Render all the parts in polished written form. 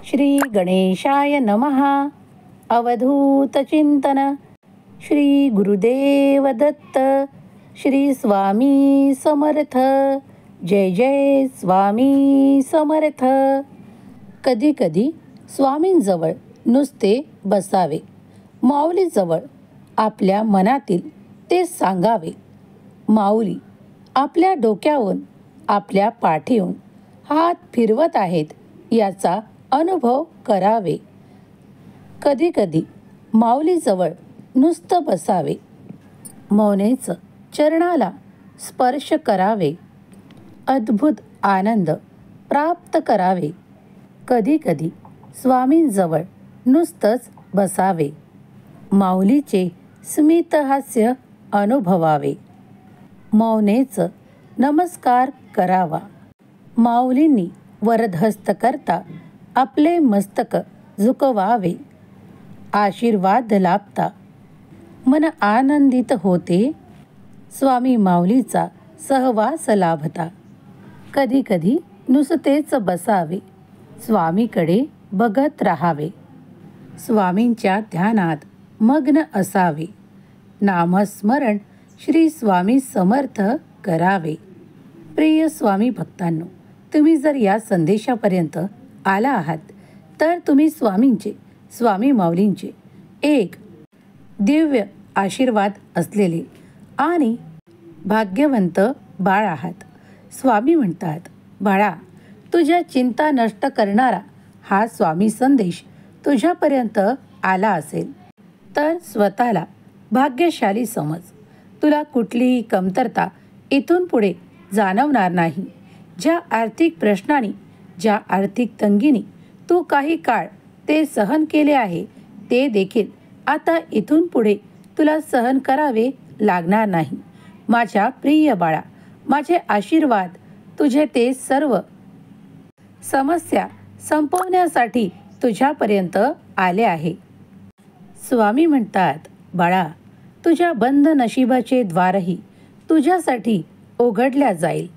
श्री गणेशाय नमः. अवधूत चिंतन. श्री गुरुदेव दत्त. श्री स्वामी समर्थ. जय जय स्वामी समर्थ. कधी कधी स्वामींजवळ नुसते बसावे, माऊलीजवळ आपल्या मनातील ते सांगावे. माऊली आपल्या डोक्याहून, आपल्या पाठीहून हात फिरवत आहेत याचा अनुभव करावे. कधी कधी माऊलीजवळ नुसतं बसावे, मौनेच चरणाला स्पर्श करावे, अद्भुत आनंद प्राप्त करावे. कधी कधी स्वामींजवळ नुसतंच बसावे, माऊलीचे स्मितहास्य अनुभवावे, मौनेच नमस्कार करावा. माऊलींनी वरदहस्त करता आपले मस्तक झुकवावे. आशीर्वाद लाभता मन आनंदित होते, स्वामी माऊलीचा सहवास लाभता. कधी कधी नुसतेच बसावे, स्वामीकडे बघत राहावे, स्वामींच्या ध्यानात मग्न असावे. नामस्मरण श्री स्वामी समर्थ करावे. प्रिय स्वामी भक्तांनो, तुम्ही जर या संदेशापर्यंत आला आहात तर तुम्ही स्वामींचे, स्वामी माऊलींचे एक दिव्य आशीर्वाद असलेले आणि भाग्यवंत बाळ आहात. स्वामी म्हणतात, बाळा, तुझ्या चिंता नष्ट करणारा हा स्वामी संदेश तुझ्यापर्यंत आला असेल तर स्वतःला भाग्यशाली समज. तुला कुठलीही कमतरता इथून पुढे जाणवणार नाही. ज्या आर्थिक प्रश्नांनी, ज्या आर्थिक तंगीने तू काही काळ ते सहन केले आहे, ते देखील आता इथून पुढे तुला सहन करावे लागणार नाही. माझ्या प्रिय बाळा, माझे आशीर्वाद तुझे ते सर्व समस्या संपवण्यासाठी तुझ्यापर्यंत आले आहे. स्वामी म्हणतात, बाळा, तुझ्या बंद नशिबाचे द्वारही तुझ्यासाठी उघडल्या जाईल.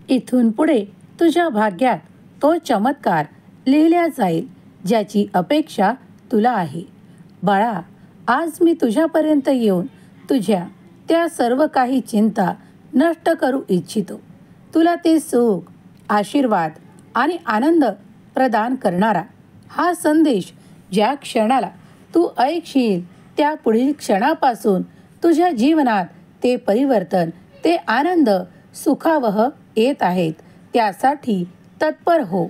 इथून पुढे तुझ्या भाग्यात तो चमत्कार लिहिल्या जाईल ज्याची अपेक्षा तुला आहे. बाळा, आज मी तुझ्यापर्यंत येऊन तुझ्या त्या सर्व काही चिंता नष्ट करू इच्छितो. तुला ते सुख, आशीर्वाद आणि आनंद प्रदान करणारा हा संदेश ज्या क्षणाला तू ऐकशील त्या पुढील क्षणापासून तुझ्या जीवनात ते परिवर्तन, ते आनंद, सुखावह येत आहेत. त्यासाठी तत्पर हो.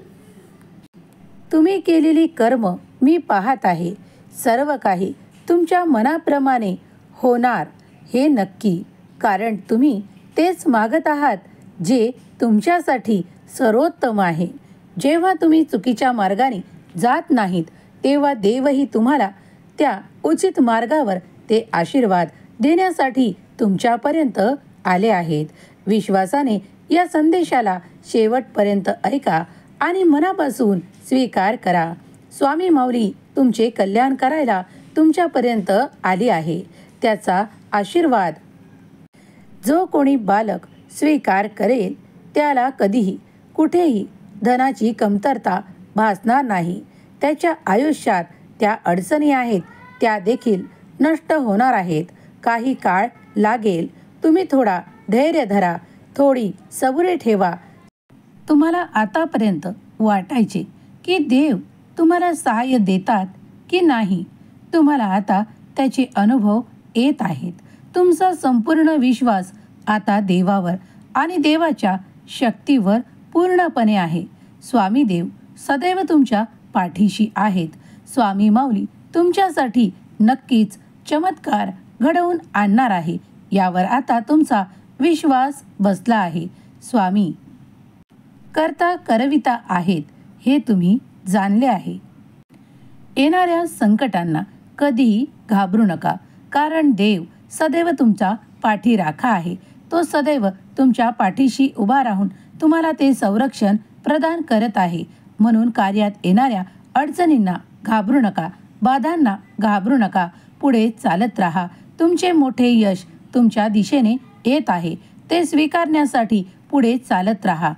तुम्ही केलेली कर्म मी पाहत आहे. सर्व काही तुमच्या मनाप्रमाणे होणार हे नक्की, कारण तुम्ही तेच मागत आहात जे तुमच्यासाठी सर्वोत्तम आहे. जेव्हा तुम्ही चुकीच्या मार्गाने जात नाहीत तेव्हा देवही तुम्हाला त्या उचित मार्गावर ते आशीर्वाद देण्यासाठी तुमच्यापर्यंत आले आहेत. विश्वासाने या संदेशाला शेवटपर्यंत ऐका आणि मनापासून स्वीकार करा. स्वामी माऊली तुमचे कल्याण करायला तुमच्यापर्यंत आली आहे. त्याचा आशीर्वाद जो कोणी बालक स्वीकार करेल त्याला कधीही कुठेही धनाची कमतरता भासणार नाही. त्याच्या आयुष्यात त्या अडचणी आहेत त्या देखील नष्ट होणार आहेत. काही काळ लागेल, तुम्ही थोडा धैर्य धरा, थोडी सबुरी ठेवा. तुम्हाला आतापर्यंत वाटायचे की देव तुम्हाला सहाय्य देतात की नाही, तुम्हाला आता त्याचे अनुभव येत आहेत. तुमचा संपूर्ण विश्वास आता देवावर आणि देवाच्या शक्तीवर पूर्णपणे आहे. स्वामी देव सदैव तुमच्या पाठीशी आहेत. स्वामी माऊली तुमच्यासाठी नक्कीच चमत्कार घडवून आणणार आहे. यावर आता तुमचा विश्वास बसला आहे. स्वामी करता करविता आहेत हे तुम्ही जाणले आहे. येणाऱ्या संकटांना कधीही घाबरू नका, कारण देव सदैव तुमचा पाठीराखा आहे. तो सदैव तुमच्या पाठीशी उभा राहून तुम्हाला ते संरक्षण प्रदान करत आहे. म्हणून कार्यात येणाऱ्या अडचणींना घाबरू नका, बाधांना घाबरू नका. पुढे चालत राहा. तुमचे मोठे यश तुमच्या दिशेने येत आहे. ते स्वीकारण्यासाठी पुढे चालत राहा.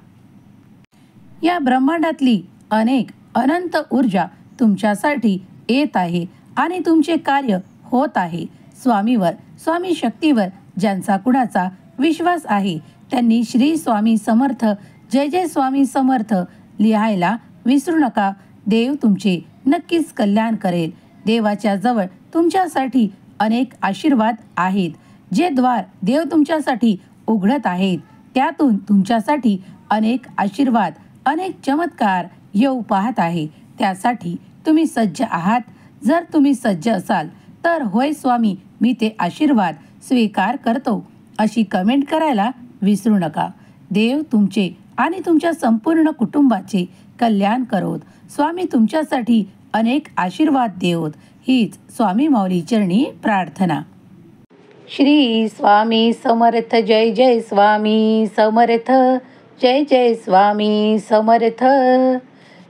या ब्रह्मांडातली अनेक अनंत ऊर्जा तुमच्यासाठी येत आहे आणि तुमचे कार्य होत आहे. स्वामीवर, स्वामी शक्तीवर ज्यांचा कुणाचा विश्वास आहे त्यांनी श्री स्वामी समर्थ, जय जय स्वामी समर्थ लिहायला विसरू नका. देव तुमचे नक्कीच कल्याण करेल. देवाच्या जवळ तुमच्यासाठी अनेक आशीर्वाद आहेत. जे द्वार देव तुमच्यासाठी उघडत आहेत त्यातून तुमच्यासाठी अनेक आशीर्वाद, अनेक चमत्कार येऊ पाहत आहे. त्यासाठी तुम्ही सज्ज आहात. जर तुम्ही सज्ज असाल तर होय स्वामी, मी ते आशीर्वाद स्वीकार करतो अशी कमेंट करायला विसरू नका. देव तुमचे आणि तुमच्या संपूर्ण कुटुंबाचे कल्याण करोत. स्वामी तुमच्यासाठी अनेक आशीर्वाद देवोत. हीच स्वामी माऊली चरणी प्रार्थना. श्री स्वामी समर्थ, जय जय स्वामी समर्थ, जय जय स्वामी समर्थ.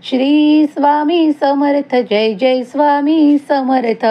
श्री स्वामी समर्थ, जय जय स्वामी समर्थ.